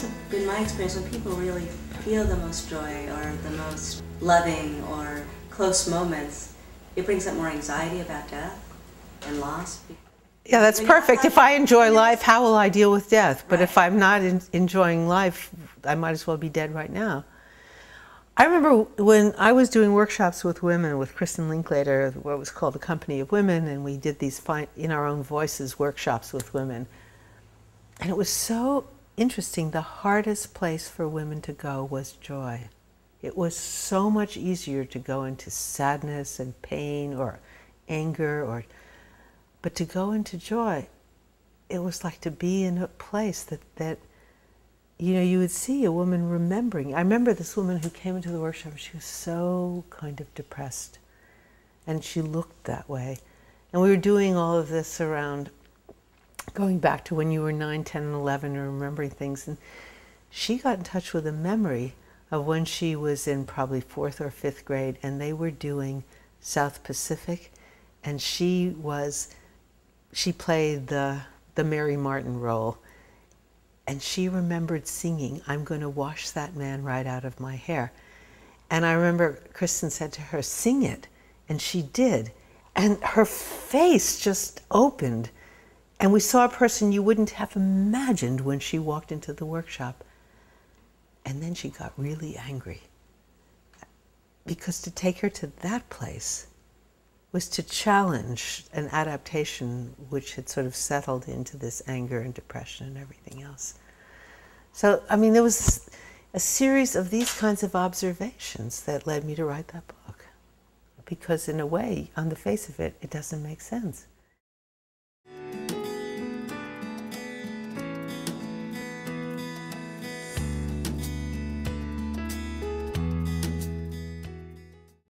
has been my experience when people really feel the most joy or the most loving or close moments, it brings up more anxiety about death and loss. Yeah, that's perfect. If I enjoy life, how will I deal with death? But if I'm not enjoying life, I might as well be dead right now. I remember when I was doing workshops with women, with Kristen Linklater, what was called the Company of Women, and we did these in our own voices workshops with women. And it was so interesting. The hardest place for women to go was joy. It was so much easier to go into sadness and pain or anger, but to go into joy, it was like to be in a place that you know, you would see a woman remembering. I remember this woman who came into the workshop, she was so kind of depressed, and she looked that way. And we were doing all of this around going back to when you were 9, 10, and 11 and remembering things. And she got in touch with a memory of when she was in probably 4th or 5th grade, and they were doing South Pacific, and she played the Mary Martin role. And she remembered singing, "I'm going to wash that man right out of my hair." And I remember Kristen said to her, "Sing it." And she did. And her face just opened. And we saw a person you wouldn't have imagined when she walked into the workshop. And then she got really angry. Because to take her to that place was to challenge an adaptation which had sort of settled into this anger and depression and everything else. So, I mean, there was a series of these kinds of observations that led me to write that book. Because in a way, on the face of it, it doesn't make sense.